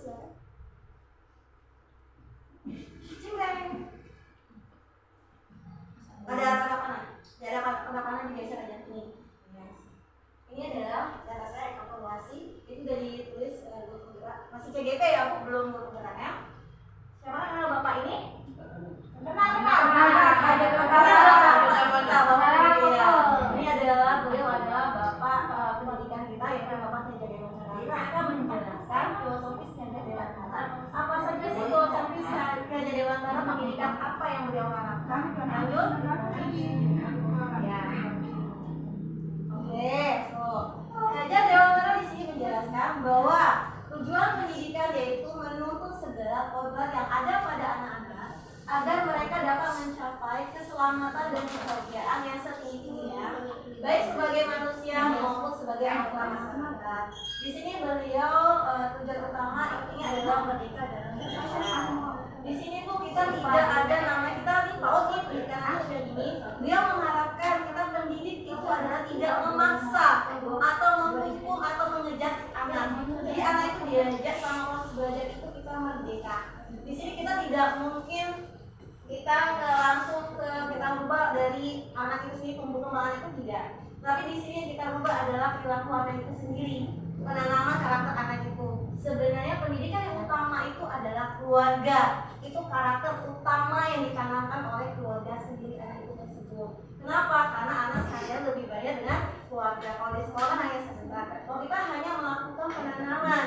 silakan. Cimreng. Ada tanda panah. Tidak ada tanda panah, digeser aja ini. Ini adalah data saya evaluasi. Itu sudah ditulis guru penggerak. Masih CGP ya, Bu, belum guru penggerak ya. Siapa kenal Bapak ini? Kenal. Ini adalah beliau adalah Bapak pendidikan kita, yaitu Bapak Teja Dewantara. Kita akan menjelaskan filosofis Teja Dewantara. Apa saja sih filosofis Teja Dewantara, pendidikan apa yang beliau harapkan? Lanjut. Ya. Oke, Teja Dewantara di sini menjelaskan bahwa tujuan pendidikan yaitu menuntut segala korban yang ada pada anak-anak agar mereka dapat mencapai keselamatan dan kebahagiaan yang setinggi-tingginya, baik sebagai manusia maupun sebagai anggota masyarakat. Di sini beliau tujuan utama intinya adalah merdeka dalam berekspresi. Di sini tuh kita tidak ada namanya kita nih pendidikan anak sudah gini. Beliau mengharapkan kita pendidik itu adalah tidak memaksa atau menghukum atau mengejak anak. Jadi anak itu diajak sama proses belajar itu kita merdeka. Di sini kita tidak mungkin kita langsung kita rubah dari anak itu sendiri, tumbuh kembang itu tidak. Tapi di sini yang kita rubah adalah perilaku anak itu sendiri, penanaman karakter anak itu. Sebenarnya pendidikan yang utama itu adalah keluarga. Itu karakter utama yang ditanamkan oleh keluarga sendiri anak itu tersebut. Kenapa? Karena anak saya lebih banyak dengan keluarga. Kalau di sekolah hanya sebentar. Kalau kita hanya melakukan penanaman,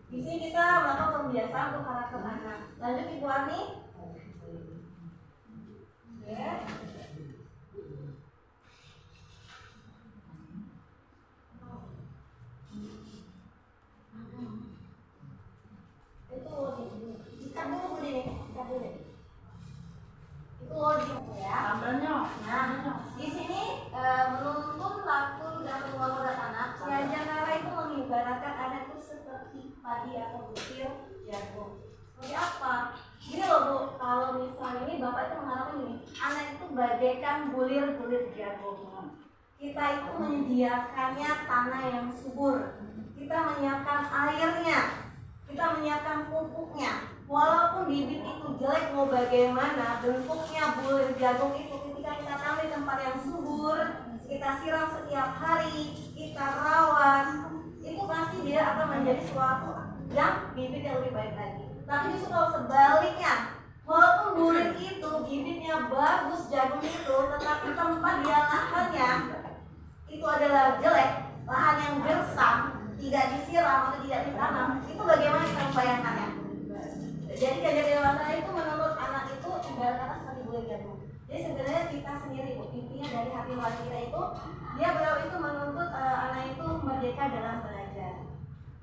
di sini kita melakukan pembiasaan untuk karakter anak. Lanjut Ibu Ani. Ya. Itu ikat dulu Bu Dini, ikat dulu. Itu ya. Nah, di sini menuntun laku dan pengelola anak. Teja itu mengibaratkan anak itu seperti padi atau butir jagung. Seperti apa? Gini loh Bu, kalau misalnya ini Bapak itu mengharapkan ini, anak itu bagaikan bulir-bulir jagung. Kita itu menyediakannya tanah yang subur. Kita menyiapkan airnya, kita menyiapkan pupuknya. Walaupun bibit itu jelek mau bagaimana, bentuknya bulir jagung itu ketika kita tanam di tempat yang subur, kita siram setiap hari, kita rawat, itu pasti dia akan menjadi suatu yang bibit yang lebih baik lagi. Tapi justru kalau sebaliknya, walaupun bulir itu bibitnya bagus, jagung itu, tetapi tempat dia lahannya itu adalah jelek, lahan yang gersang, tidak disiram atau tidak ditanam, itu bagaimana kita membayangkannya? Jadi Teja Dewantara itu menuntut anak itu ibaratnya seperti bulir jagung. Jadi sebenarnya kita sendiri, intinya dari hati nurani kita itu, beliau itu menuntut anak itu merdeka dalam belajar.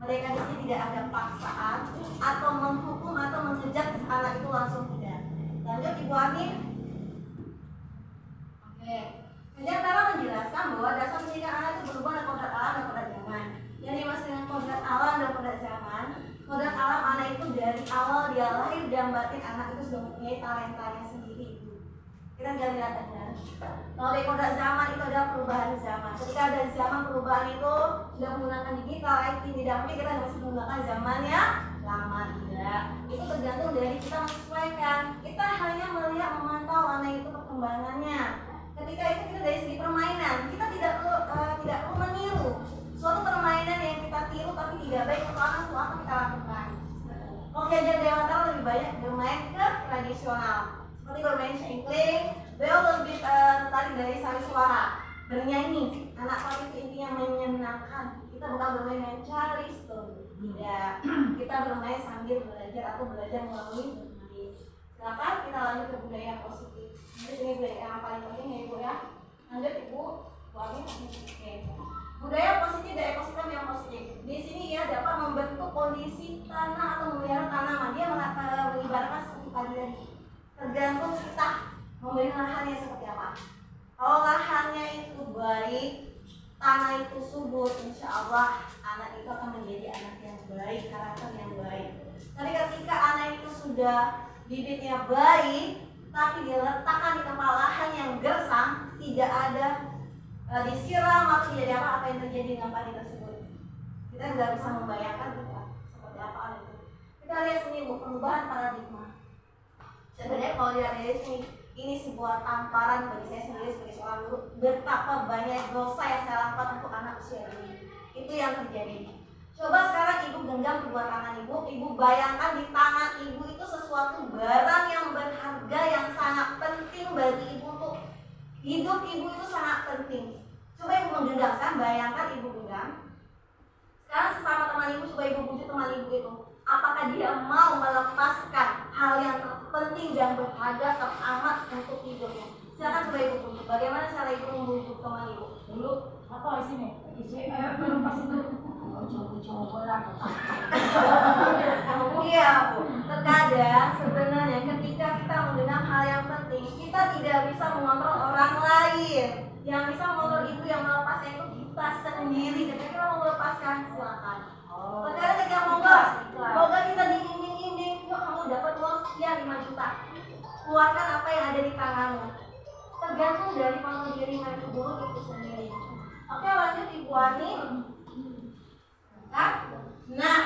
Mereka di sini tidak ada paksaan atau menghukum atau mengejak anak itu langsung tidak. Lanjut Ibu Ani. Oke. Teja Dewantara menjelaskan bahwa dasar pendidikan anak itu berhubungan dengan kodrat alam dan kodrat zaman. Yang dimaksud dengan kodrat alam dan kodrat zaman, kodrat alam anak itu dari awal dia lahir dan batin anak itu sudah mempunyai talentanya sendiri. Kita tidak lihat aja. Kalau dari kodrat zaman itu ada perubahan zaman. Ketika ada zaman perubahan itu sudah menggunakan digital, IT tidak mungkin kita masih menggunakan zamannya lama tidak. Itu tergantung dari kita menyesuaikan. Kita hanya melihat memantau anak itu perkembangannya. Ketika itu kita dari segi permainan, kita tidak perlu meniru suatu permainan yang kita tiru tapi tidak baik untuk anak itu apa kita lakukan. Kalau Teja Dewantara lebih banyak bermain ke tradisional, seperti bermain cengkling. Beliau lebih tertarik dari sari suara, bernyanyi. Anak saat itu intinya menyenangkan. Kita bukan bermain dengan Charleston, tidak. Kita bermain sambil belajar atau belajar melalui bermain. Silakan kita lanjut ke budaya positif. Ini budaya yang paling penting ya Ibu ya. Lanjut Ibu, buangin. Oke. Budaya positif dan ekosistem yang positif. Di sini ia dapat membentuk kondisi tanah atau memelihara tanaman. Dia mengibaratkan seperti tadi. Tergantung kita memberi lahannya seperti apa. Kalau lahannya itu baik, tanah itu subur, insya Allah anak itu akan menjadi anak yang baik, karakter yang baik. Tapi ketika anak itu sudah bibitnya baik, tapi diletakkan di tempat lahan yang gersang, tidak ada disiram atau tidak ada apa yang terjadi dengan padi tersebut. Kita nggak bisa membayangkan seperti apa itu. perubahan paradigma. Sebenarnya kalau dilihat dari sini, ini sebuah tamparan bagi saya sendiri sebagai seorang guru, betapa banyak dosa yang saya lakukan untuk anak usia ini. Itu yang terjadi. Coba sekarang ibu genggam kedua tangan ibu, ibu bayangkan di tangan ibu itu sesuatu barang yang berharga yang sangat penting bagi ibu untuk hidup ibu itu sangat penting. Coba ibu menggenggam, sekarang bayangkan ibu genggam. Sekarang sesama teman ibu, coba ibu bujuk teman ibu itu. Apakah dia mau melepaskan hal yang terpenting dan berharga teramat untuk hidupnya? Silakan coba ibu bujuk. Bagaimana cara ibu membujuk teman ibu? Dulu apa sini? Lepas itu coba lah. Iya Bu. Terkadang sebenarnya ketika kita mengenal hal yang penting, kita tidak bisa mengontrol orang lain. Yang bisa mengontrol itu yang melepasnya itu kita sendiri. Ketika kita mau melepaskan, silakan. Terkadang ketika moga kita diiming-iming, yuk kamu dapat uang sekian 5 juta. Keluarkan apa yang ada di tanganmu. Tergantung dari penggiringan guru itu sendiri. Oke, lanjut Ibu Ani. Nah,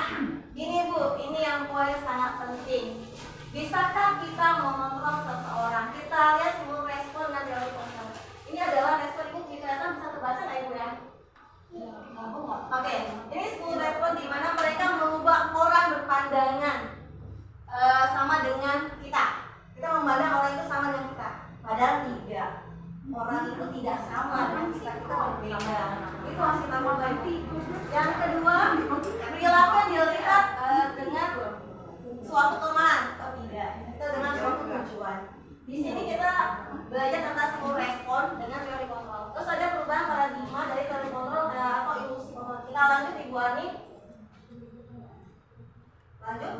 ini Bu, ini yang poin sangat penting. Bisakah kita mengontrol seseorang? Kita lihat seluruh respon dan teori kontrol. Ini adalah respon Ibu, kelihatan bisa terbaca nggak Ibu ya? Oke, ini 10 respon di mana mereka mengubah orang berpandangan sama dengan kita. Kita memandang orang itu sama dengan kita, padahal tidak. Orang itu tidak sama dengan kita berbeda. Itu hasil tambah baik. Yang kedua, perilaku yang dilihat dengan suatu kelemahan atau tidak, kita dengan suatu tujuan. Di sini kita belajar tentang 10 respon dengan teori kontrol. Terus ada perubahan paradigma dari teori kontrol atau ilusi kontrol. Kita lanjut Ibu Ani. Lanjut.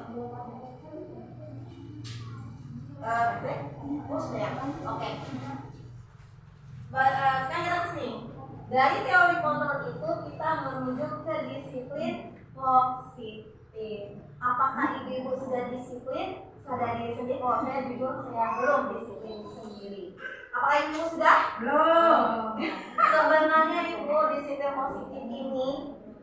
Oke. Sekarang kita kesini. Dari teori kontrol itu kita menuju ke disiplin positif. Apakah ibu-ibu sudah disiplin? Sadar diri sendiri. Kalau saya jujur saya belum disiplin sendiri. Apakah ibu sudah? Belum. Sebenarnya ibu disiplin positif ini,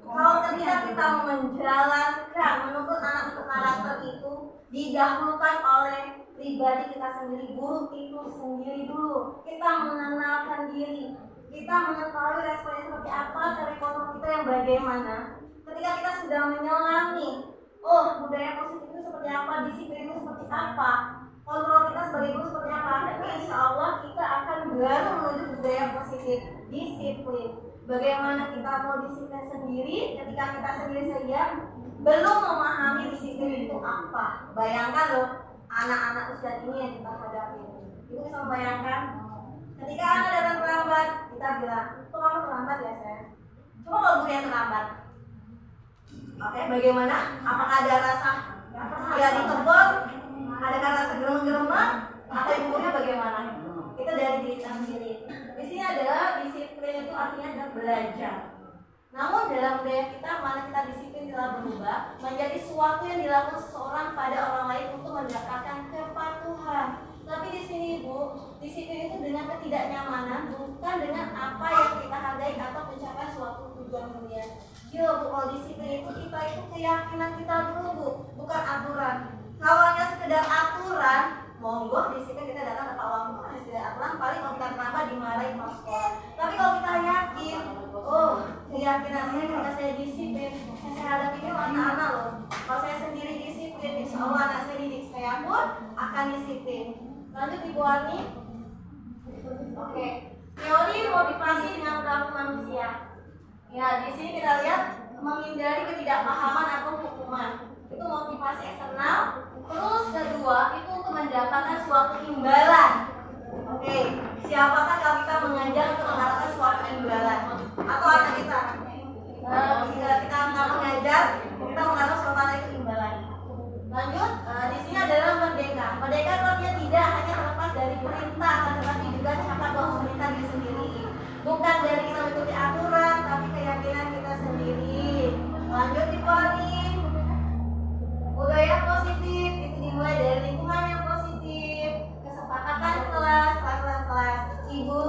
kalau ketika kita menjalankan menuntut anak untuk karakter itu didahulukan oleh pribadi kita sendiri, guru itu sendiri dulu. Kita mengenalkan diri, kita mengetahui responnya seperti apa, cara kontrol kita yang bagaimana. Ketika kita sudah menyelami, oh budaya positif itu seperti apa, disiplin itu seperti apa, kontrol kita sebagai guru seperti apa, insya Allah kita akan baru menuju budaya positif, disiplin. Bagaimana kita mau disiplin sendiri ketika kita sendiri saja belum memahami disiplin itu apa. Bayangkan loh, anak-anak usia ini yang kita hadapi. Ibu bisa membayangkan ketika anak datang terlambat, kita bilang, kok kamu terlambat ya sayang? Coba kalau guru yang terlambat. Oke, bagaimana? Apakah ada rasa ya ditegur, ada rasa gerem-gereman, atau ibunya bagaimana? Itu dari diri kita sendiri. Di sini adalah disiplin itu artinya adalah belajar. Namun dalam budaya kita, mana kita disiplin telah berubah menjadi sesuatu yang dilakukan seseorang pada orang lain untuk mendapatkan kepatuhan. Tapi di sini Bu, disiplin itu dengan ketidaknyamanan, bukan dengan apa yang kita hargai atau mencapai suatu tujuan mulia. Yo Bu, kalau disiplin itu kita itu keyakinan kita dulu Bu, bukan aturan. Kalau hanya sekedar aturan, monggo disiplin kita datang tepat waktu, hanya sekedar aturan, paling kalau kita terlambat dimarahin pas sekolah. Tapi kalau kita yakin, oh keyakinan saya ketika saya disiplin, yang saya hadapi ini anak-anak loh. Kalau saya sendiri disiplin, insya Allah anak saya didik saya pun akan disiplin. Lanjut Ibu Ani. Oke, teori motivasi dengan perilaku manusia. Ya, di sini kita lihat menghindari ketidakpahaman atau hukuman. Itu motivasi eksternal. Terus kedua, itu untuk mendapatkan suatu imbalan. Oke, siapakah kalau kita mengajar untuk mendapatkan suatu imbalan? Atau anak kita? Jika kita mengajar, kita mengatakan suatu anak itu imbalan. Lanjut, di sini adalah merdeka. Merdeka artinya tidak hanya terlepas dari perintah, tetapi juga catat bahwa pemerintah diri sendiri. Bukan dari kita mengikuti aturan, tapi keyakinan kita sendiri. Lanjut Ibu Ani. Budaya positif itu dimulai dari lingkungan yang positif, kesepakatan kelas. Ibu,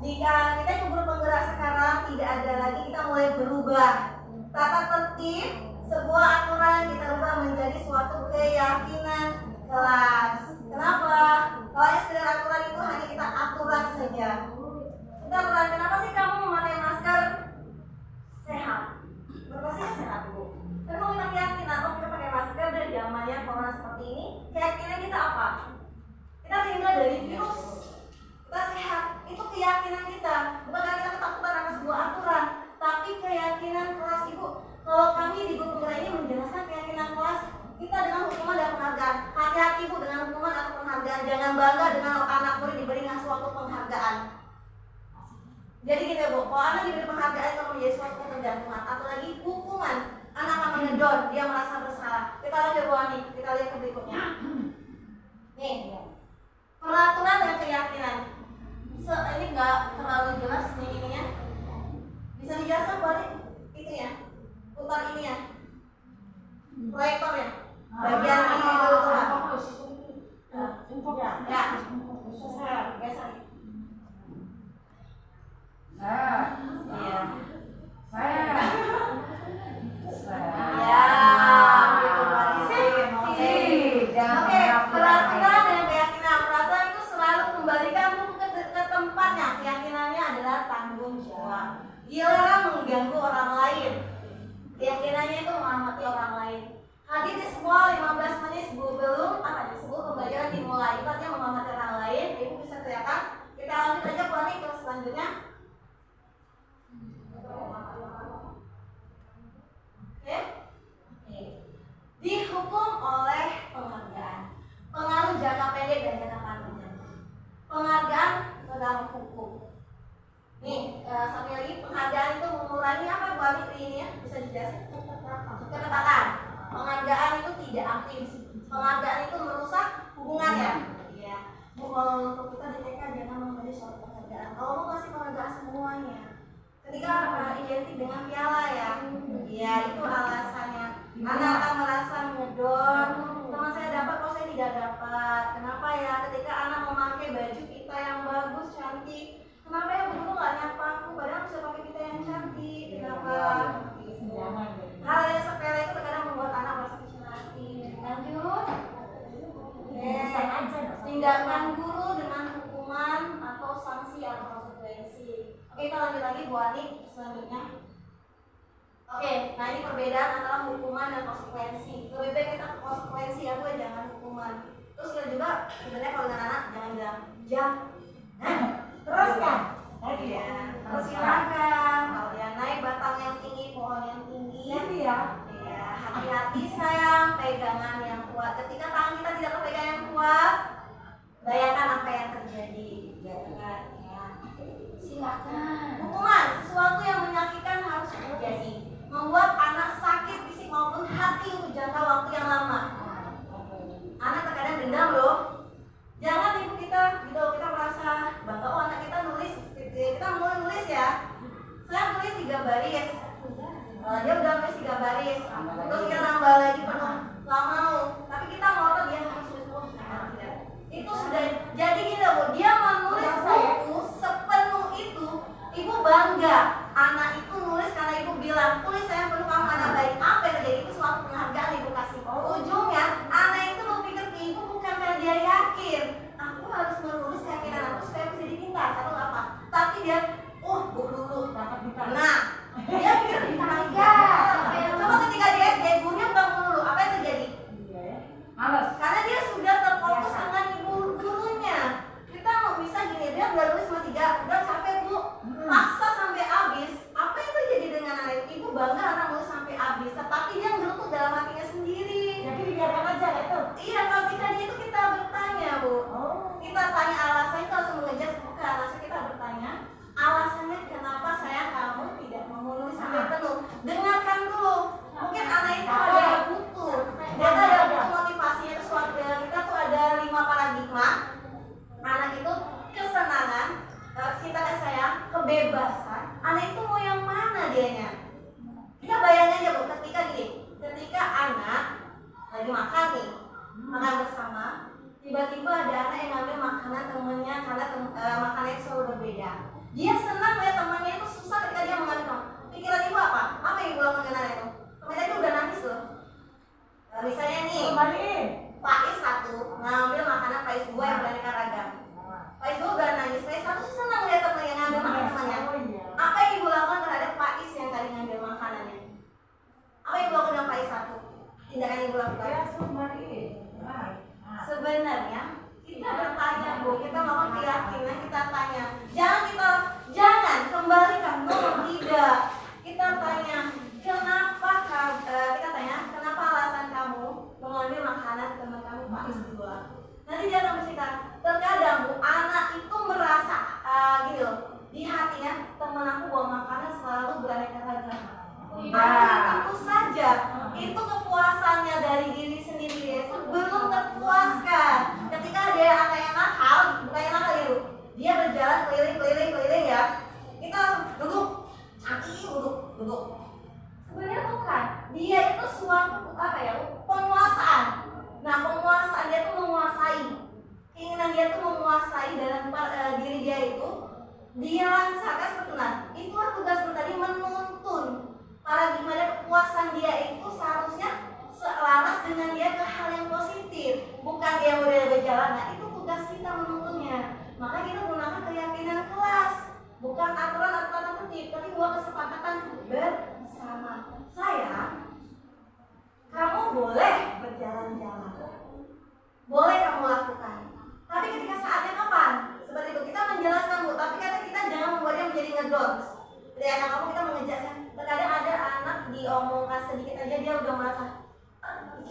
jika kita yang guru penggerak sekarang tidak ada lagi, kita mulai berubah. Tata tertib, sebuah aturan kita ubah menjadi suatu keyakinan. kelas. Kenapa? Kalau yang sekedar aturan itu hanya kita aturan saja. Kita aturan, kenapa sih kamu memakai masker? Sehat. Berpastinya sehat, Bu. Tapi kalau kita keyakinan, oh kita pakai masker dari zamannya corona seperti ini, keyakinan kita apa? Kita terhindar dari virus. Kita sehat. Itu keyakinan kita. Bukan karena kita ketakutan akan sebuah aturan, tapi keyakinan kelas. Ibu, kalau kami di guru ini menjelaskan keyakinan kelas, kita dengan hukuman dan penghargaan. Hati-hati Bu dengan hukuman atau penghargaan. Jangan bangga dengan anak murid diberikan suatu penghargaan. Jadi gitu Bu, kalau anak diberi penghargaan itu menjadi suatu ketergantungan atau lagi hukuman, anak akan mengedor, dia merasa bersalah. Kita lanjut Bu Ani, kita lihat ke berikutnya. Nih, peraturan dan keyakinan. Ini enggak terlalu jelas nih ininya. Bisa dijelaskan Bu Ani? Itu ya, putar ini ya, proyektor ya. Bagian ini dulu fokus. Ya, geser. Iya. Ya, gitu Oke, peraturan dan keyakinan. Peraturan itu selalu kembalikan buku ke tempatnya. Keyakinannya adalah tanggung jawab. Dilarang mengganggu orang lain. Keyakinannya itu menghormati orang lain. Hadir di semua 15 menit sebelum pembelajaran dimulai. Itu artinya menghormati orang lain. Ibu bisa teriakan. Kita lanjut aja Bu Ani ke selanjutnya. Oke. Dihukum oleh penghargaan. Pengaruh jangka pendek dan jangka panjang. Penghargaan ke dalam hukum. Nih, satu lagi, penghargaan itu mengurangi apa Bu Ani ini ya? Bisa dijelaskan? Ketepatan. Penghargaan itu tidak aktif. Penghargaan itu merusak hubungan ya. Iya. Bu, kalau untuk kita di TK jangan memberi suatu penghargaan. Kalau mau kasih penghargaan semuanya. Ketika identik dengan piala ya. Iya, itu alasannya. Anak akan merasa ngedon. Teman saya dapat, kok saya tidak dapat. Kenapa ya? Ketika anak memakai baju kita yang bagus, cantik. Kenapa ya Bu nggak nyapa aku? Padahal bisa pakai kita yang cantik. Kenapa? Hal yang sepele itu terkadang membuat anak merasa kecil hati. Lanjut. Tindakan guru dengan hukuman atau sanksi atau konsekuensi. Oke, kita lanjut lagi Bu Ani selanjutnya. Oke, nah ini perbedaan antara hukuman dan konsekuensi. Lebih baik kita konsekuensi ya Bu, jangan hukuman. Terus kita juga sebenarnya kalau dengan anak jangan bilang jam. Teruskan. Ya, terus silakan. Kalau yang naik batang yang tinggi, pohon yang tinggi. Ya. Ya, hati-hati sayang, pegangan yang kuat. Ketika tangan kita tidak terpegang yang kuat, bayangkan apa yang terjadi. Jangan. Ya. Silakan. Hukuman, sesuatu yang menyakitkan harus terjadi. Membuat anak sakit fisik maupun hati untuk jangka waktu yang lama. Anak terkadang dendam loh. Jangan ibu kita gitu, kita merasa bangga, oh anak kita nulis, kita mulai nulis ya. Saya tulis 3 baris. Dia udah nulis 3 baris. Terus kita nambah lagi penuh, nggak mau. Tapi kita ngotot dia harus tulis tidak. Itu sudah jadi gitu Bu. Dia menulis buku sepenuh itu, ibu bangga. Anak itu nulis karena ibu bilang, tulis saya penuh kamu anak baik. Apa yang terjadi? Itu suatu penghargaan ibu kasih. Ujungnya anak itu berpikir ke ibu bukan karena dia yakin aku harus menulis keyakinan aku supaya aku jadi pintar atau apa. Tapi dia, bu dulu dapat pintar. Nah, dia pikir pintar aja. Coba ketika dia SD, gurunya bukan dulu, apa yang terjadi? Males. Karena dia sudah terfokus dengan ibu gurunya. Kita mau bisa gini, dia udah nulis cuma 3, udah capek Bu, paksa sampai habis. Apa yang terjadi dengan anak ibu? Bangga anak nulis sampai habis, tetapi dia ngelutuk dalam hatinya sendiri. Jadi dibiarkan aja itu. Iya, kalau kita itu kita bertanya Bu. Kita tanya alasannya, kita langsung mengejar bukan alasannya, kita bertanya alasannya kenapa sayang kamu tidak mau menulis sampai penuh. Dengarkan dulu. Mungkin anak itu ada yang butuh. Dia ada butuh motivasinya itu suatu kita tuh ada 5 paradigma. Anak itu kesenangan, cinta kasih sayang, kebebasan. Anak itu mau yang mana dianya? Kita bayangin aja Bu, ketika anak lagi makan nih, makan bersama, tiba-tiba ada anak yang ngambil makanan temennya karena makanannya itu selalu berbeda. Dia senang lihat temannya itu susah ketika dia mengambil. Pikiran ibu apa? Apa yang ibu lakukan dengan itu? Temennya itu udah nangis loh. Misalnya nih, Faiz 1, Sebenarnya kita bertanya Bu, kita melakukan keyakinan, kita tanya. Jangan kembalikan, no, tidak. Kita tanya, kenapa alasan kamu mengambil makanan teman kamu Pak Isdua? Nanti dia akan bercerita. Terkadang Bu, anak itu merasa gini loh, di hatinya teman aku bawa makanan selalu beraneka ragam. Itu saja, itu kepuasannya dari diri sendiri itu belum terpuaskan. Ketika ada anak yang nakal, bukan yang nakal itu, dia berjalan keliling ya, kita langsung duduk, duduk. Sebenarnya bukan, dia itu suatu penguasaan. Nah, penguasaan dia itu menguasai, keinginan dia itu menguasai dalam diri dia itu, dia lancarkan sebenarnya. Itulah tugas tadi, menuntun paradigma kepuasan dia itu seharusnya selaras dengan dia ke hal yang positif, bukan dia model berjalan. Nah, itu tugas kita menuntunnya. Maka kita gunakan keyakinan kelas, bukan aturan-aturan tertib, tapi buat kesepakatan bersama. Sayang, kamu boleh berjalan-jalan, boleh kamu lakukan, tapi ketika saatnya kapan? Seperti itu kita menjelaskan Bu, tapi kata kita jangan membuatnya menjadi ngedons. Dari anak kamu kita mengejaskan. Terkadang ada anak diomongkan sedikit aja dia udah merasa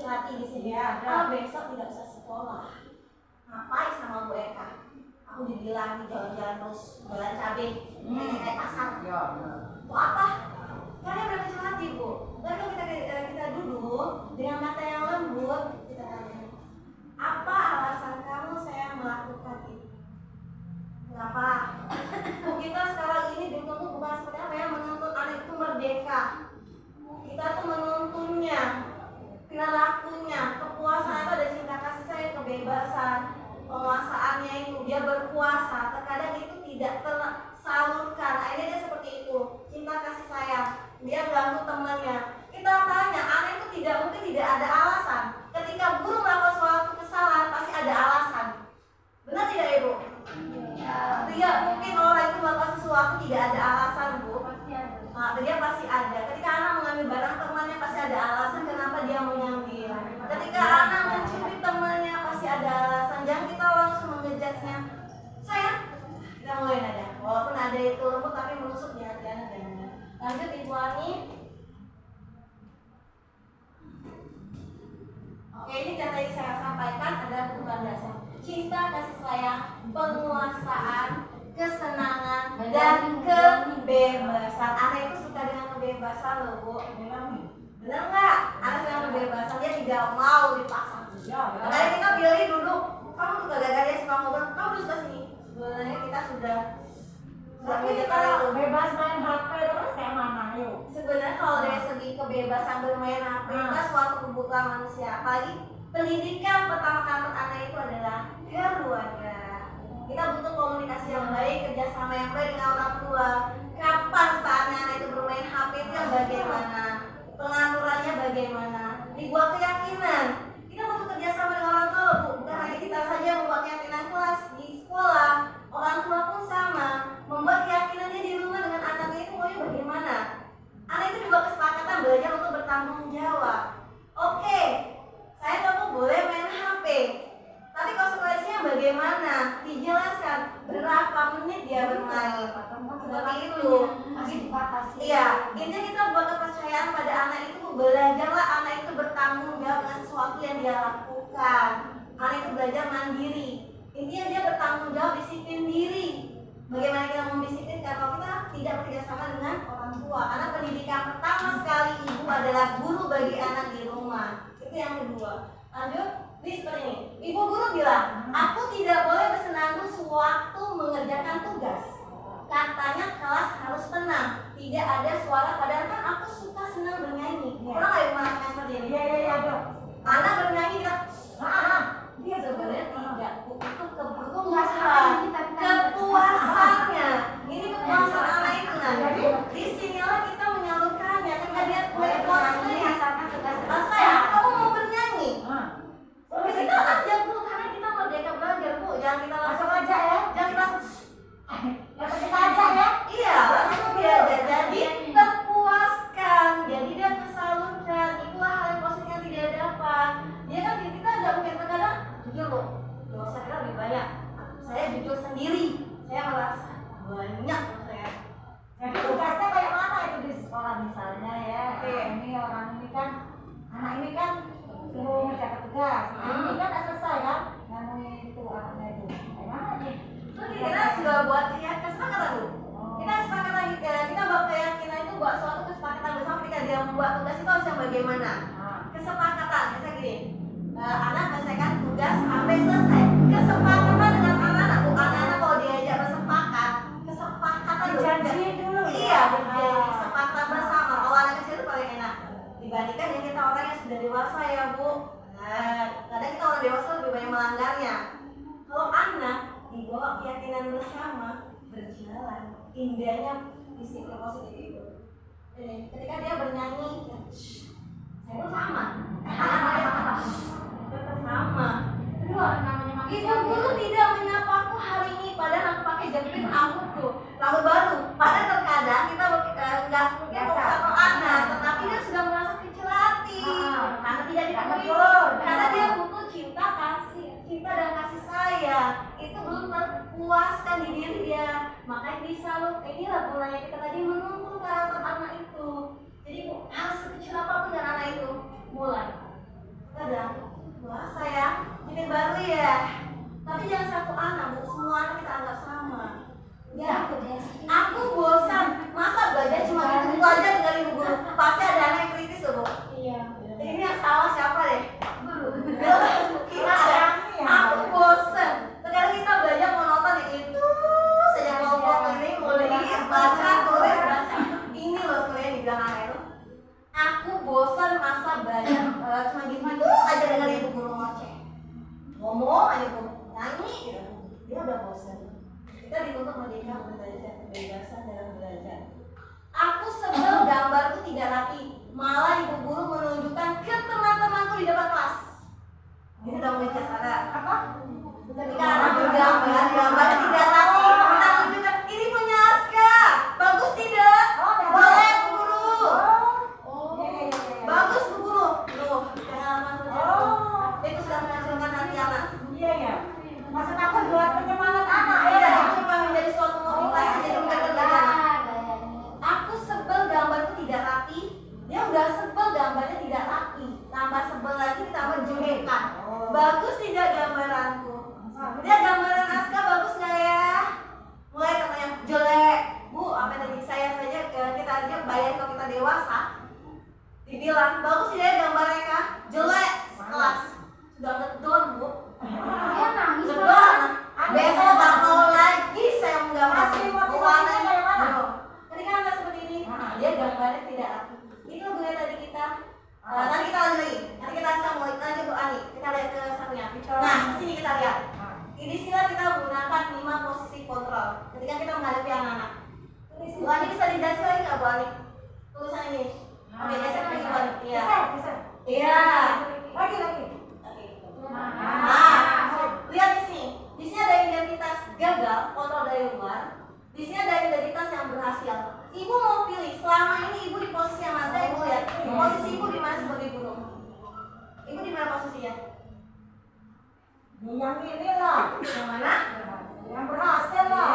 hati di sini. Besok tidak usah sekolah. Ngapain sama Bu Eka? Aku dibilang jalan-jalan terus, jalan cabai, kayak pasar. Mau apa? Karena udah kecil hati Bu. Tapi kalau kita duduk dengan mata yang lembut, kita tanya, apa alasan kamu saya melakukan itu? Kenapa? Bu, kita sekarang ini dituntut bukan seperti apa ya, menuntut anak itu merdeka. Kita tuh menuntunnya, perilakunya, kepuasan itu ada cinta kasih sayang, kebebasan, penguasaannya itu dia berkuasa. Terkadang itu tidak tersalurkan. Akhirnya dia seperti itu, cinta kasih sayang. Dia ganggu temannya. Kita tanya, anak itu mungkin tidak ada alasan. Ketika guru melakukan suatu kesalahan pasti ada alasan. Benar tidak Ibu? Tidak mungkin orang itu melakukan sesuatu tidak ada alasan Bu. Dia pasti ada. Ketika anak mengambil barang temannya pasti ada alasan kenapa dia mengambil. Ketika anak mencuri temannya pasti ada alasan. Jangan kita langsung mengejasnya. Sayang, kita mulai nada. Walaupun ada itu lembut tapi menusuk di hati anak. Jangan. Lanjut Ibu Ani. Oke, ini yang tadi saya sampaikan adalah kebutuhan dasar. Cinta, kasih sayang, penguasaan, kesenangan, dan kebebasan. Anak itu suka dengan kebebasan loh Bu. Benar nggak? Anak dengan kebebasan, dia tidak mau dipaksa. Karena kita pilih duduk, kamu tuh gak dia suka ngobrol, kamu duduk ke sini. Sebenarnya kita sudah bebas main HP terus kayak mana yuk? Sebenarnya kalau dari segi kebebasan bermain HP itu suatu kebutuhan manusia. Apalagi pendidikan pertama kali anak itu adalah keluarga. Kita butuh komunikasi yang baik, kerjasama yang baik dengan orang tua. Kapan saatnya anak itu bermain HP itu yang bagaimana? Pengaturannya bagaimana? Dibuat keyakinan. Kita butuh kerjasama dengan orang tua Bu. Bukan hanya kita saja membuat keyakinan kelas di sekolah. Orang tua pun sama, membuat keyakinannya di rumah dengan anaknya itu maunya bagaimana. Anak itu dibuat kesepakatan belajar untuk bertanggung jawab. Oke, saya tahu boleh main HP, tapi konsekuensinya bagaimana? Dijelaskan berapa menit dia bermain. Seperti itu. Iya, intinya kita buat kepercayaan pada anak itu. Belajarlah anak itu bertanggung jawab dengan sesuatu yang dia lakukan. Anak itu belajar mandiri. Intinya dia bertanggung jawab, disiplin diri. Bagaimana kita mendisiplinkan kalau kita tidak bekerja sama dengan orang tua? Karena pendidikan pertama sekali ibu adalah guru bagi anak di rumah. Itu yang kedua. Lanjut, ini seperti ini. Ibu guru bilang, aku tidak boleh bersenandung sewaktu mengerjakan tugas. Katanya kelas harus tenang, tidak ada suara. Padahal kan aku suka senang bernyanyi. Pernah nggak ibu merasakan seperti ini? Iya. Anak bernyanyi kita, dia sebenarnya tidak. Itu kepuasan, kepuasannya. Ini kepuasan anak itu nanti. Disinilah kita menyalurkannya. Ketika dia puas sendiri, saya, kamu mau bernyanyi? Kita aja Bu, karena kita merdeka belajar Bu. Jangan kita langsung aja ya. Jangan kita kita aja ya. Iya, langsung diajar. Jadi terpuaskan. Jadi dia tersalurkan. Itulah hal yang positif yang tidak dapat. Ini kan udah selesai kan? Yang itu anaknya itu. Gimana nih? Kita sudah buat kesepakatan dulu. Kita kesepakatan kita buat keyakinan itu buat suatu kesepakatan bersama ketika dia membuat tugas itu harus yang bagaimana. Kesepakatan, misalnya gini, anak menyelesaikan tugas sampai selesai. Kesepakatan dengan anak-anak, anak-anak kalau diajak bersepakat, kesepakatan Janji dulu. iya, berjanji, kesepakatan bersama. Kalau anak kecil itu paling enak dibandingkan yang kita orang yang sudah dewasa ya Bu. Nah, kadang kita orang dewasa lebih banyak melanggarnya. Kalau anak dibawa keyakinan bersama, berjalan, indahnya disiplin positif itu. Ketika dia bernyanyi, saya pun sama. Sama. Kedua, ibu guru tidak menyapaku hari ini, padahal aku pakai jepit rambutku, rambut baru. Padahal terkadang kita nggak mungkin satu anak, tetapi dia sudah merasa kecil hati karena tidak dipenuhi, karena dia butuh cinta kasih, cinta dan kasih sayang. Itu belum terpuaskan di diri dia, makanya bisa loh. Inilah gunanya kita tadi menuntun karakter anak itu. Jadi harus sekecil apapun dengan anak itu, mulai. Kadang, wah sayang, ini baru ya. Tapi jangan satu anak, Bu. Semua anak kita anggap sama. Ya, aku bosan. Masa belajar cuma gitu aja dengan ibu guru? Pasti ada anak yang kritis loh, Bu. Iya. Ini yang salah siapa deh? Kita. Iya. Aku bosan. Sekarang kita belajar monoton itu saja kelompok ini mulai baca, tulis, baca. Ini loh sebenarnya dibilang anak itu. Aku bosan masa belajar cuma gitu aja dengan ibu guru ngoceh. Ngomong aja Bu, nyanyi gitu. Dia udah bosan. Kita dituntut merdeka belajar, kebebasan dalam belajar. Aku sebel gambarku tidak rapi, malah ibu guru menunjukkan ke teman-temanku di depan kelas. Ini udah mengejar ada apa? Ketika anak bergambar, gambarnya tidak rapi, kita tunjukkan ini punya Aska, bagus tidak? Boleh Bu guru. Bagus Bu guru. Loh, jangan lama itu sudah menghasilkan hati anak. Iya ya. Maksud aku buat penyemangat anak. Iya, itu cuma menjadi suatu motivasi jadi bukan kegiatan. Aku sebel gambarku tidak rapi. Dia udah sebel gambarnya tidak rapi. Tambah sebel lagi ditambah judekan. Bagus tidak gambaranku? Dia gambaran Aska bagus nggak ya? Mulai katanya jelek. Bu, apa tadi saya saja kita aja bayar kalau kita dewasa. Dibilang bagus tidak ya gambarnya Kak? Jelek sekelas. Sudah ngedon Bu. Dia nangis. Ngedon. Besok bakal lagi saya menggambar. Masih motivasinya kayak mana? Ketika anda seperti ini, dia gambarnya tidak rapi. Itu gunanya tadi kita. Nanti kita lanjut lagi. Nanti kita bisa mulai lanjut Bu Ani. Kita lihat ke satunya. Nah, di sini kita lihat. Di sini kita menggunakan 5 posisi kontrol ketika kita menghadapi anak-anak. Bu Ani bisa dijelaskan lagi nggak Bu Ani? Tulisan ini. Oke, geser lagi Bu Ani. Iya. Iya. Lagi. Lihat di sini. Di sini ada identitas gagal, kontrol dari luar. Di sini ada identitas yang berhasil. Ibu mau pilih. Selama ini ibu di posisi yang mana? Ibu lihat. Posisi ibu di mana sebagai guru? Ibu di mana posisinya? Yang ini lah. Yang mana? Yang berhasil lah.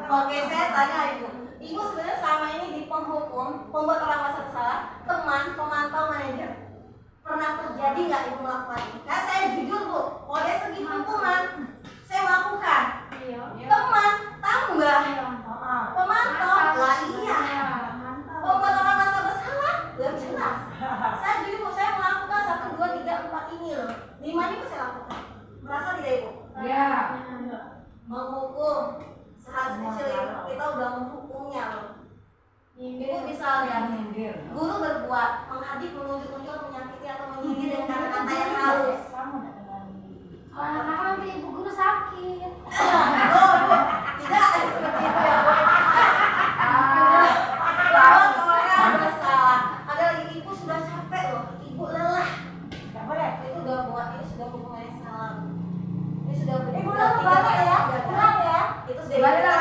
Oke, saya tanya ibu. Ibu sebenarnya selama ini di penghukum, pembuat orang merasa bersalah, teman, pemantau, manajer. Pernah terjadi nggak ibu melakukan ini? Karena saya jujur Bu, kalau dari segi hukuman, saya melakukan. Teman, tahu nggak? Pemantau, lah iya. Pembuat orang merasa bersalah, belum jelas. Saya jujur Bu, saya melakukan 1, 2, 3, 4 ini loh. 5 ini saya lakukan. Merasa tidak ibu? Iya. Menghukum sehal kecil itu kita udah menghukumnya loh. Ibu bisa lihat guru berbuat menghadik, menunjuk-nunjuk, menyakiti atau menyindir dengan kata-kata yang halus. Karena nanti ibu guru sakit. Oh, Bu, tidak seperti itu ya Bu. Kalau orang bersalah, ada lagi ibu sudah capek loh, ibu lelah. Tidak boleh. Itu udah buat, ini sudah hubungan yang salah. Ini sudah Ibu dulu balik ya. Pulang ya. Itu sudah gagal.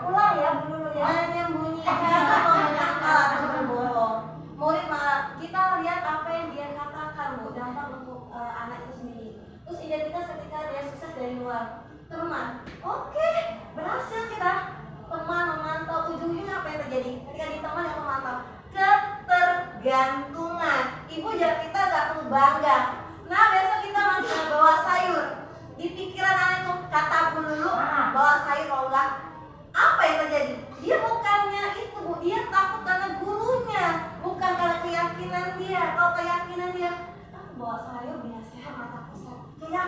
Pulang ya dulu ya. Menyembunyikan atau menyangkal atau berbohong. Murid malah kita lihat apa yang dia katakan Bu, dampak untuk anak itu sendiri. Terus identitas ketika dia sukses dari luar. Teman, oke, berhasil kita. Teman memantau, ujung-ujungnya apa yang terjadi? Ketika di teman yang memantau, ketergantungan. Ibu jangan kita nggak perlu bangga. Nah besok kita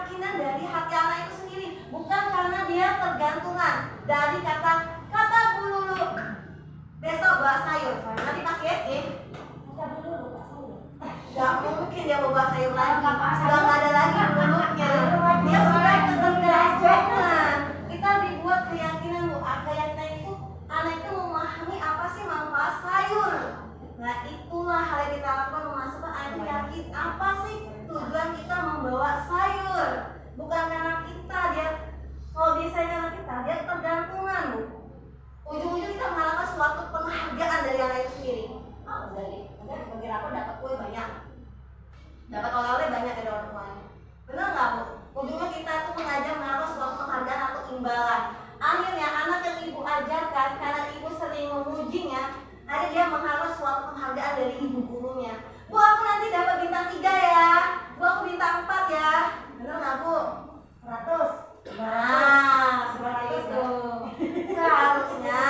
keyakinan dari hati anak itu sendiri, bukan karena dia tergantungan dari kata Bu Lulu besok bawa sayur. Nanti pas SD gak mungkin dia mau bawa sayur lagi, sudah gak ada lagi mulutnya, dia sudah ketergantungan. Kita dibuat keyakinan Bu, keyakinan itu anak itu memahami apa sih manfaat sayur. Nah itulah hal yang kita lakukan, memasukkan anak yakin apa sih tujuan kita membawa sayur. Bukan karena kita, dia kalau dia sayang karena kita, dia tergantungan Bu. Ujung-ujung kita mengharapkan suatu penghargaan dari anak itu sendiri. Ah udah deh, udah bagi rapor dapat kue banyak, dapat oleh-oleh banyak dari orang tuanya. Benar nggak Bu? Ujungnya kita itu mengajar mengharapkan suatu penghargaan atau imbalan. Akhirnya anak yang ibu ajarkan karena ibu sering memujinya, akhirnya dia mengharapkan suatu penghargaan dari ibu gurunya. Bu aku nanti dapat bintang 3 ya, Bu aku bintang 4 ya. Benar nggak Bu? 100. Nah seperti itu. Seharusnya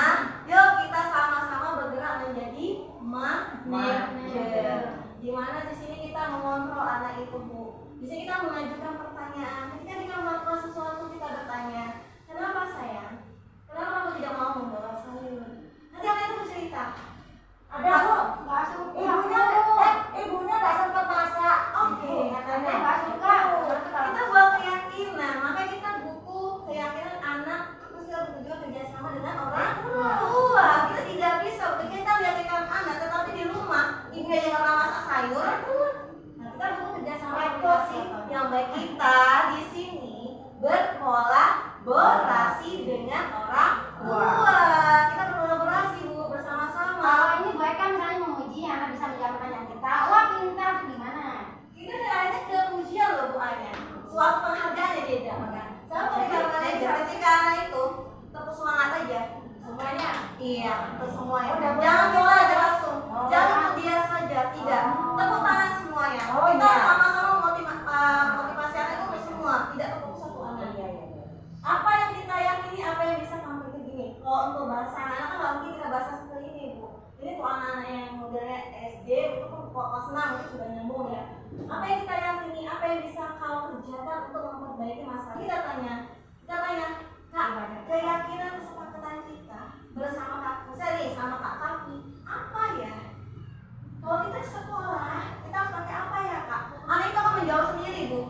yuk kita sama-sama bergerak menjadi manajer. Dimana di sini kita mengontrol anak itu Bu. Di sini kita mengajukan pertanyaan. Ketika kita melakukan sesuatu kita bertanya, kenapa sayang? Kenapa kamu tidak mau membawa sayur? Nanti anak itu bercerita. Ada Bu, nggak suka. Ibunya nggak sempat masak. Oke, katanya nggak suka. Kita buat keyakinan, makanya kita buku keyakinan anak terus kita bertujuan kerjasama dengan orang tua. Kita tidak bisa kita meyakinkan anak, tetapi di rumah ibunya yang nggak pernah masak sayur. Nah kita butuh kerjasama edukasi yang baik. Kita di sini berkolaborasi dengan orang tua. Kita berkolaborasi Bu bersama-sama. Kalau ini gue kan misalnya memuji anak bisa menjawab pertanyaan kita, wah pintar tuh gimana? Kita akhirnya ke pujian loh Bu Anya. Suatu penghargaan yang dia dapatkan. Sama ketika anak itu tepuk semangat aja semuanya. Iya, untuk semuanya. Jangan kita aja langsung. Jangan untuk dia saja, tidak. Tepuk tangan semuanya. Kita sama-sama motivasi anak itu semua, tidak tepuk satu anak. Apa yang kita yakini, apa yang bisa kamu bikin gini. Kalau untuk bahasa anak kan nggak mungkin kita bahasa seperti ini Bu. Ini tuh anak-anak yang modelnya SD itu pun kelas 6 itu sudah nyambung ya. Apa yang kita yakini, apa yang bisa kau kerjakan untuk memperbaiki masalah. Kita tanya, Kak, keyakinan kesepakatan kita bersama Kak, misalnya nih sama Kak Kavi, apa ya? Kalau kita sekolah, kita harus pakai apa ya Kak? Anak itu akan menjawab sendiri Bu.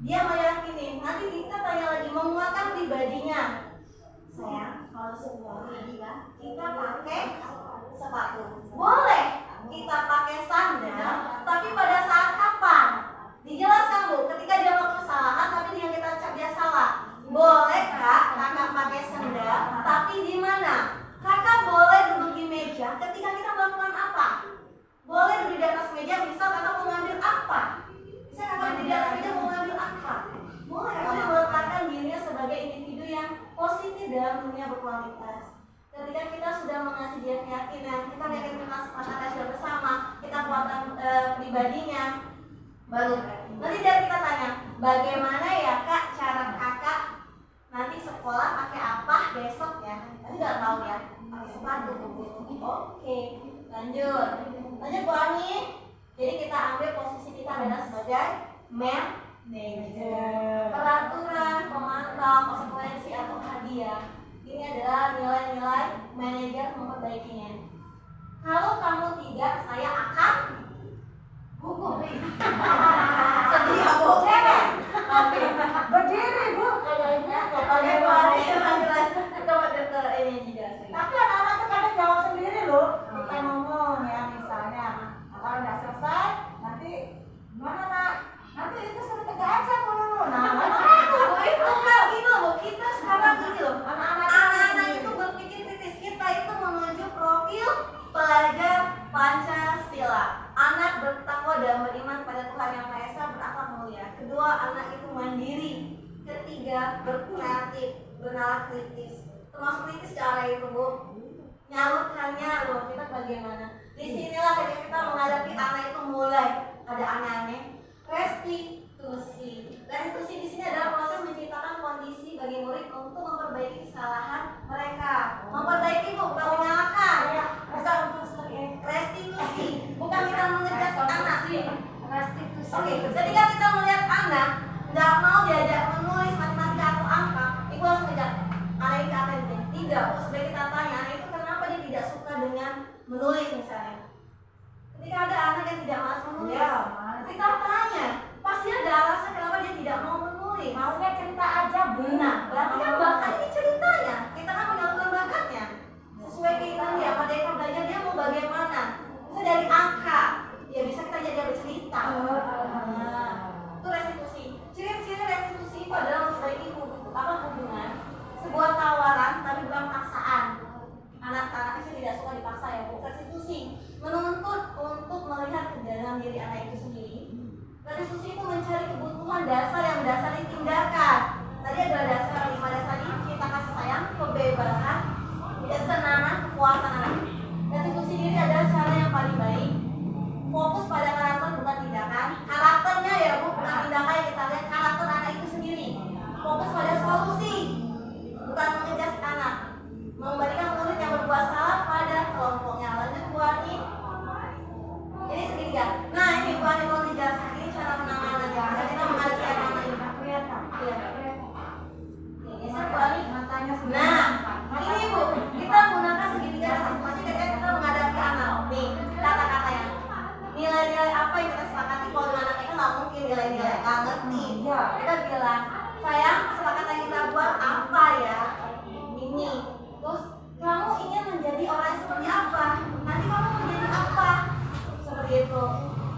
Dia meyakini, nanti kita tanya lagi, menguatkan pribadinya. Sayang, kalau sekolah kita pakai sepatu. Boleh kita pakai sandal, tapi pada saat kapan? Dijelaskan Bu, ketika dia melakukan kesalahan tapi dia kita cap dia salah. Boleh Kak, Kakak pakai sandal, tapi di mana? Kakak boleh duduk di meja ketika kita melakukan apa? Boleh duduk di atas meja, misal Kakak mau ngambil apa? Bisa Kakak duduk di atas meja mau ngambil apa? Boleh Kakak meletakkan dirinya sebagai individu yang positif dalam dunia berkualitas. Ketika kita sudah mengasih dia keyakinan, kita meyakinkan kesepakatan sudah bersama, kita kuatkan pribadinya, baru nanti dari kita tanya, bagaimana ya Kak cara Kakak nanti sekolah pakai apa besok ya? Nanti nggak tahu ya, pakai sepatu. Oke, lanjut Bu Ani. Jadi kita ambil posisi kita adalah sebagai manajer. Peraturan, pemantau, konsekuensi atau hadiah. Ini adalah nilai-nilai manajer memperbaikinya. Kalau kamu tidak, saya akan hukum. Sedih ya Bu? Oke. Berdiri Bu, kayaknya. Oke Bu Ani, coba dokter ini dijelasin. Tapi anak-anak tuh kadang jawab sendiri loh. Kita ngomong ya misalnya, kalau nggak selesai, nanti gimana Nak? Nanti itu suruh tegaan sama dulu. Nah, Bu itu Kak gini loh Bu, kita sekarang gini loh. Anak-anak itu berpikir kritis, kita itu menuju profil pelajar Pancasila. Anak bertakwa dan beriman pada Tuhan Yang Maha Esa, berakhlak mulia. Kedua, anak itu mandiri. Ketiga, berkreatif, bernalar kritis. Termasuk kritis ke arah itu Bu. Nyalurkannya loh, kita bagaimana? Disinilah ketika kita menghadapi anak itu mulai ada aneh-aneh. Restitusi. Restitusi di sini adalah proses menciptakan kondisi bagi murid untuk memperbaiki kesalahan mereka. Memperbaiki Bu, bukan menyalahkan. Bukan untuk restitusi, bukan kita mengejar anak. restitusi. Oke, ketika kita melihat anak nggak mau diajak Iya. Kita bilang, sayang, kesepakatan kita buat apa ya? Ini. Terus kamu ingin menjadi orang yang seperti apa? Nanti kamu mau jadi apa? Seperti itu.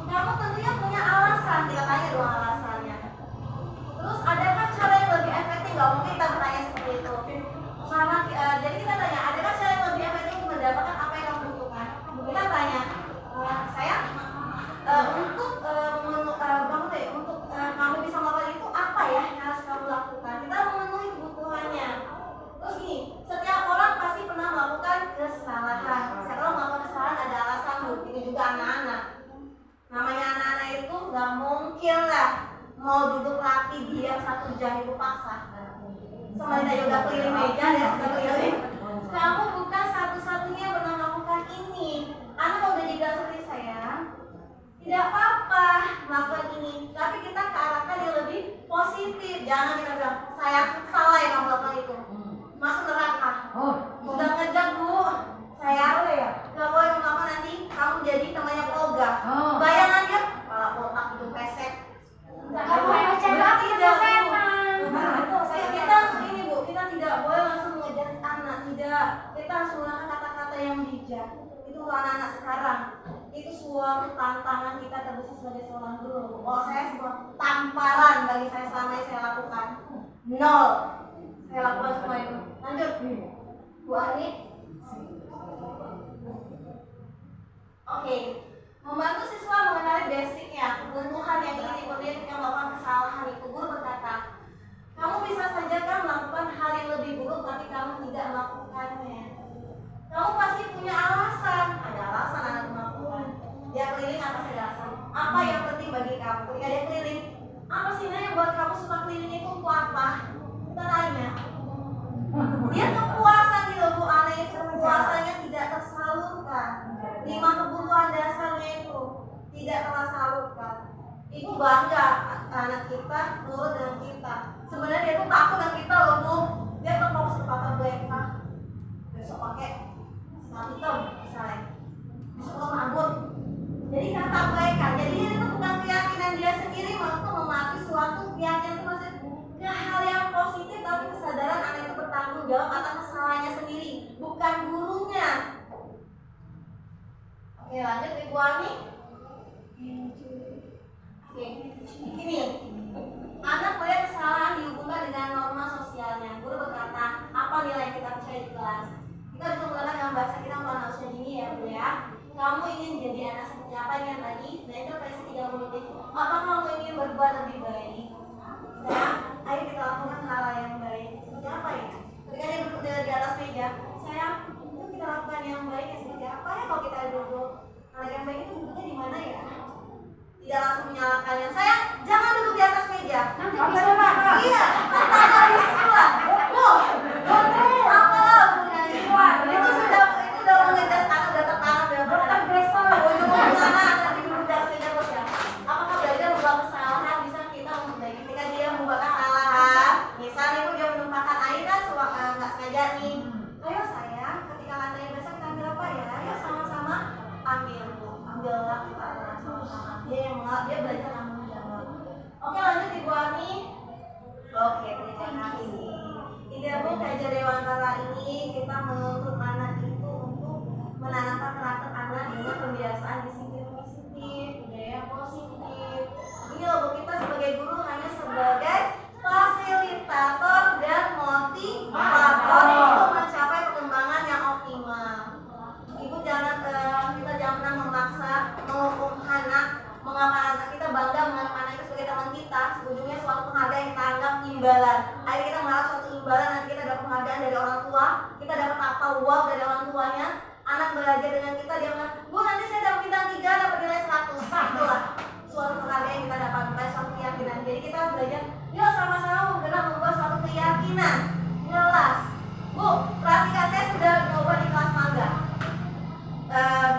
Kamu tentunya punya alasan, kita tanya dong alasannya. Terus adakah cara yang lebih efektif? Gak mungkin kita bertanya seperti itu. Karena jadi kita tanya, adakah cara yang lebih efektif untuk mendapatkan apa yang kamu butuhkan? Kita tanya, sayang, untuk kamu bisa melakukan itu apa ya yang harus kamu lakukan? Kita memenuhi kebutuhannya. Terus gini, setiap orang pasti pernah melakukan kesalahan. Setiap orang melakukan kesalahan ada alasan. Itu juga anak-anak. Namanya anak-anak itu gak mungkin lah mau duduk rapi diam 1 jam itu paksa. Semuanya udah keliling meja ya, sudah keliling. Kamu bukan satu-satunya yang pernah melakukan ini. Anak kalau udah dibilang seperti saya, tidak apa-apa melakukan ini, tapi kita ke arahkan yang lebih positif. Jangan kita bilang, saya salah ya kamu melakukan itu, masuk neraka. Udah ngejar bu, saya ya. gak boleh melakukan, nanti kamu jadi temannya Polga. Bayangan dia, kepala otak itu pesek. Kita ini bu, kita tidak boleh langsung mengejar anak, tidak. Kita harus menggunakan kata-kata yang bijak. Itu anak-anak sekarang. Itu suatu tantangan kita terbesar sebagai seorang guru. Kalau saya sebuah tamparan bagi saya selama yang saya lakukan. 0. Saya lakukan semua itu. Lanjut. Bu Ani. Oke. Membantu siswa mengenali basicnya, kebutuhan yang ingin dipenuhi ketika melakukan kesalahan itu. Guru berkata, kamu bisa saja kan melakukan hal yang lebih buruk, tapi kamu tidak melakukannya. Kamu pasti punya alasan. Ada alasan anak melakukan. Dia keliling atas ada alasan. Apa yang penting bagi kamu? Ketika dia keliling, apa sih yang buat kamu suka keliling itu untuk apa? Kita tanya. Dia kepuasan gitu bu, aneh kepuasannya tidak tersalurkan. 5 kebutuhan dasarnya itu tidak tersalurkan. Ibu bangga anak kita nurut dengan kita. Sebenarnya dia tuh takut dengan kita loh bu. Dia tuh fokus ke kata BK. Besok pakai hitam misalnya, besok rambut. Jadi kata BK. Jadi itu bukan keyakinan dia sendiri, malah mematuhi suatu keyakinan itu maksudnya ke hal yang positif, tapi kesadaran anak itu bertanggung jawab atas kesalahannya sendiri, bukan gurunya. Oke, lanjut Ibu Ani. Oke, ini anak melihat kesalahan dihubungkan dengan norma sosialnya. Guru berkata, apa nilai kita percaya di kelas? Kita bisa menggunakan dalam bahasa kita harusnya gini ya Bu ya. Kamu ingin jadi anak seperti apa yang tadi? Nah itu versi 30 detik. Apakah kamu ingin berbuat lebih baik? Nah, ayo kita lakukan hal yang baik. Seperti apa ya? Ketika dia duduk di atas meja, sayang, itu kita lakukan yang baik ya seperti apa ya kalau kita duduk? Anak yang baik itu duduknya di mana ya? Tidak langsung menyalahkannya. Sayang, jangan duduk di atas meja. Nanti bisa marah. Iya, ada istilah. Loh, apa itu sudah mengejas anak, sudah tertanam dalam Dokter Desa. ujung-ujung anak nanti duduk di atas meja terus ya. Apakah belajar membuat kesalahan bisa kita memperbaiki? Ketika dia membuat kesalahan, misalnya ibu dia menumpahkan air kan nggak sengaja nih. Ayo sayang, ketika lantainya basah kita ambil apa ya? Ayo sama-sama ambillah kita sama-sama. Dia belajar tanggung jawab. Oke, lanjut Ibu Ani. Oke, terima kasih. Ide Bu Kajian Dewantara ini kita menuntut anak itu untuk menanamkan karakter anak dengan kebiasaan disiplin positif, budaya positif. Ini loh Bu, kita sebagai guru hanya sebagai fasilitator dan motivator untuk mencapai perkembangan yang optimal. Ibu jangan kita jangan pernah memaksa menghukum anak, mengapa anak kita bangga menganggap anak itu sebagai teman kita. Ujungnya suatu penghargaan yang kita anggap imbalan. Akhirnya kita malah suatu imbalan, nanti kita dapat penghargaan dari orang tua, kita dapat apa wow dari orang tuanya. Anak belajar dengan kita, dia bilang, Bu nanti saya dapat bintang 3, dapat nilai 100. Itulah suatu penghargaan yang kita dapat, bukan suatu keyakinan. Jadi kita belajar, yuk sama-sama bergerak membuat suatu keyakinan. Jelas. Bu, perhatikan saya sudah coba di kelas magang.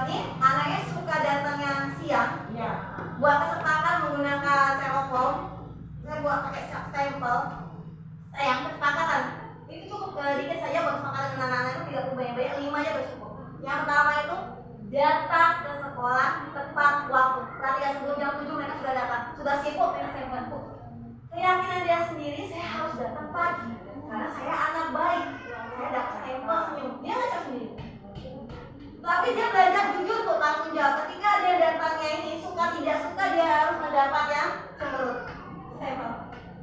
Ini anaknya suka datangnya siang. Iya. Buat kesempatan menggunakan telepon, saya buat pakai stempel. Sayang, kesepakatan itu cukup dikit saja buat kesepakatan dengan anak-anak itu tidak perlu banyak-banyak, 5 aja udah cukup. Yang pertama itu datang ke sekolah tepat waktu. Perhatikan sebelum jam 7 mereka sudah datang, sudah sibuk dengan stempel. Teriak Tapi dia belajar jujur kok, tanggung jawab. Ketika dia datangnya ini suka tidak suka, dia harus mendapat yang cemberut.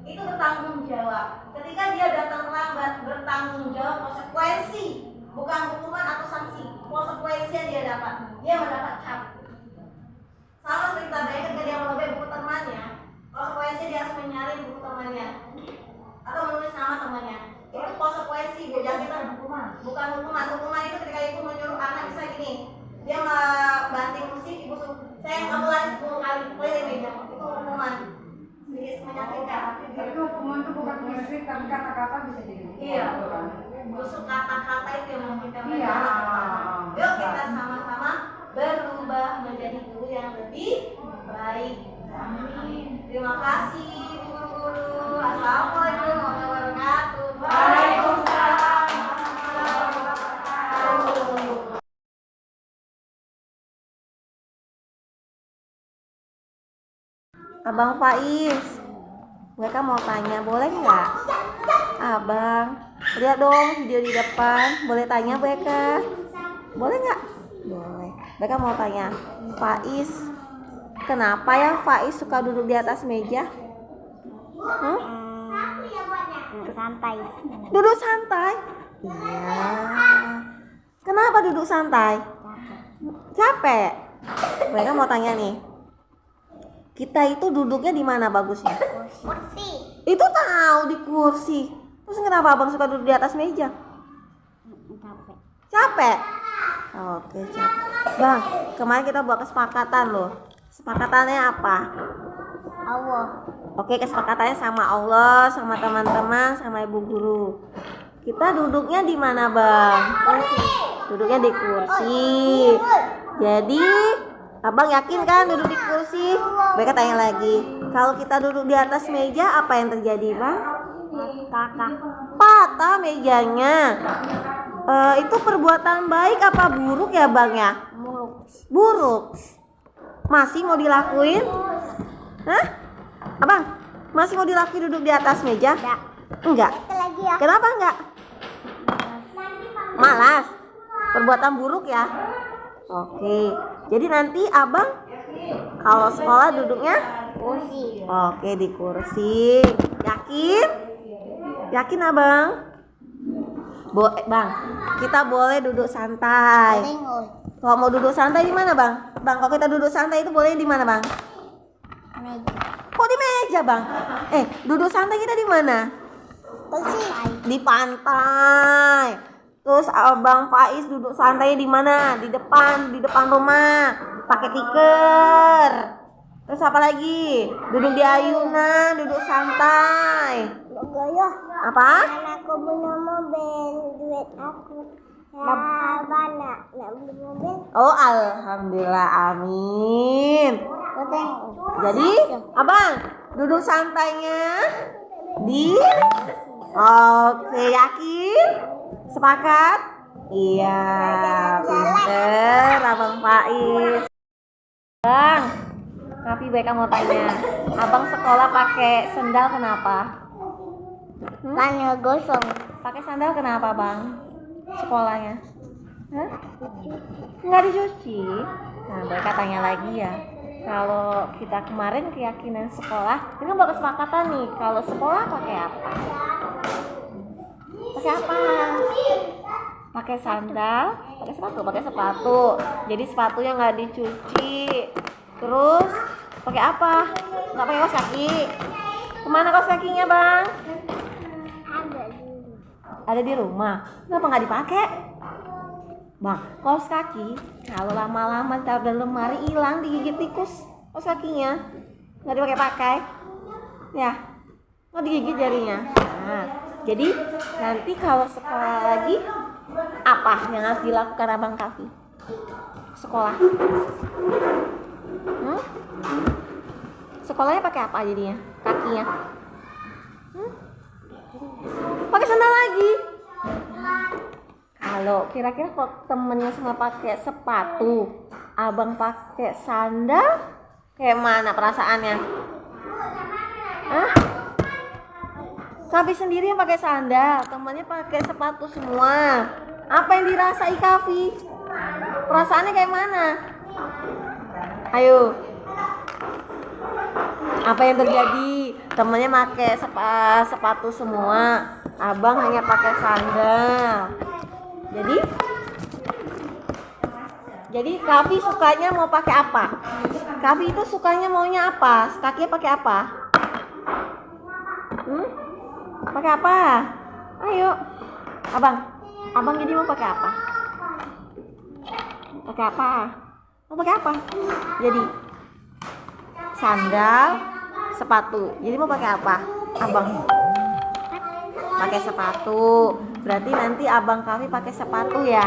Itu bertanggung jawab. Ketika dia datang terlambat, bertanggung jawab konsekuensi, bukan hukuman atau sanksi. Konsekuensi yang dia dapat, dia mendapat cap. Sama seperti kita bayangkan ketika dia merobek buku temannya, konsekuensi dia harus menyalin buku temannya atau menulis nama temannya. Itu konsekuensi, yang kita hukuman. Bukan hukuman. Hukuman itu ketika ibu menyuruh anak, bisa gini, dia banting kursi, ibu suruh, saya kamu lari 10 kali keliling meja. Itu hukuman. Sedikit menyakitkan. Itu hukuman itu bukan fisik, tapi kata-kata bisa jadi. Iya. Justru kata-kata itu yang menyakitkan. Iya. Yuk kita sama-sama berubah menjadi guru yang lebih baik. Amin. Terima kasih guru-guru. Assalamualaikum warahmatullahi wabarakatuh. Waalaikumsalam. Abang Faiz, mereka mau tanya, boleh nggak? Abang, lihat dong video di depan. Boleh tanya mereka? Boleh nggak? Boleh. Mereka mau tanya, Faiz, kenapa ya Faiz suka duduk di atas meja? Santai. Duduk santai? Iya. Kenapa duduk santai? Capek. Mereka mau tanya nih, kita itu duduknya di mana bagusnya? Kursi. Itu tahu di kursi. Terus kenapa abang suka duduk di atas meja? Capek. Capek? Oke, capek. Bang, kemarin kita buat kesepakatan loh. Kesepakatannya apa? Allah. Oke, kesepakatannya sama Allah, sama teman-teman, sama ibu guru. Kita duduknya di mana, Bang? Kursi. Duduknya di kursi. Jadi, abang yakin kan duduk di kursi? Mereka tanya lagi, kalau kita duduk di atas meja, apa yang terjadi, Bang? Kakak. Patah mejanya. Itu perbuatan baik apa buruk ya, Bang ya? Muluk. Buruk. Masih mau dilakuin? Hah? Abang, masih mau dilakuin duduk di atas meja? Enggak. Enggak. Itu lagi ya. Kenapa enggak? Malas. Perbuatan buruk ya? Oke. Jadi nanti abang kalau sekolah duduknya Kursi. oke di kursi. Yakin? Yakin abang? Bang, kita boleh duduk santai. Tengok. Kalau mau duduk santai di mana, Bang? Bang, kalau kita duduk santai itu boleh di mana, Bang? Meja. Kok di meja, Bang? Duduk santai kita di mana? Kursi. Di pantai. Terus Abang Faiz duduk santai di mana? Di depan rumah. Pakai tikar. Terus apa lagi? Duduk di ayunan, duduk santai. Goyoh. Apa? Anakku punya mobil, duit aku. Ya, banyak. Nak beli mobil. Oh, alhamdulillah, amin. Kau tengok. Jadi, abang duduk santainya di. Oke, yakin? Sepakat? Iya, pinter, abang Faiz. Bang, tapi baik mau tanya, abang sekolah pakai sendal kenapa? Kan gosong. Pakai sandal kenapa, Bang? Sekolahnya? Hah? Nggak dicuci? Nah, mereka tanya lagi ya. Kalau kita kemarin keyakinan sekolah, ini kan buat kesepakatan nih. Kalau sekolah pakai apa? Pakai apa? Pakai sandal, pakai sepatu. Jadi sepatunya nggak dicuci. Terus pakai apa? Nggak pakai kaos kaki. Kemana kaos kakinya, Bang? Ada di rumah. Kenapa nggak dipakai? Bang, kaos kaki kalau lama-lama taruh dalam lemari hilang, digigit tikus kaos kakinya. Nggak dipakai-pakai. Ya, nggak digigit jarinya. Nah, jadi nanti kalau sekolah lagi, apa yang harus dilakukan Abang Kafi? Sekolah. Sekolahnya pakai apa jadinya? Kakinya? Pakai sandal lagi. Kalau kira-kira kok temennya semua pakai sepatu, abang pakai sandal, kayak mana perasaannya? Hah? Kafi sendiri yang pakai sandal, temannya pakai sepatu semua. Apa yang dirasai Kafi? Perasaannya kayak mana? Ayo. Apa yang terjadi? Temennya pakai sepatu semua, abang hanya pakai sandal. Jadi Kavi sukanya mau pakai apa? Kavi itu sukanya maunya apa? Kakinya pakai apa? Pakai apa? Ayo, abang jadi mau pakai apa? Pakai apa? Mau pakai apa? Jadi sandal, sepatu. Jadi mau pakai apa? Abang pakai sepatu. Berarti nanti abang Kavi pakai sepatu ya.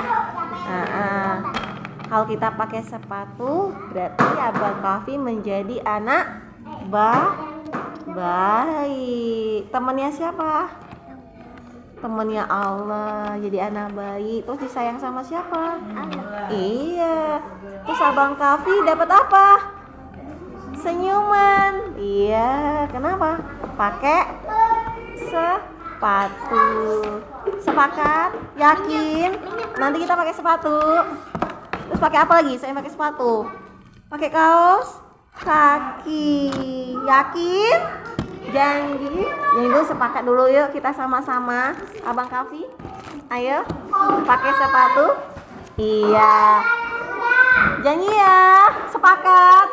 Kalau kita pakai sepatu, berarti abang Kavi menjadi anak baik. Temennya siapa? Temennya Allah. Jadi anak baik. Terus disayang sama siapa? Allah. Iya. Terus abang Kavi dapat apa? Senyuman. Iya. Kenapa? Pakai sepatu. Sepakat? Yakin? Nanti kita pakai sepatu. Terus pakai apa lagi? Saya pakai sepatu. Pakai kaos kaki. Yakin? Janji? Yang itu sepakat dulu yuk, kita sama-sama. Abang Kavi, ayo pakai sepatu. Iya. Janji ya, sepakat.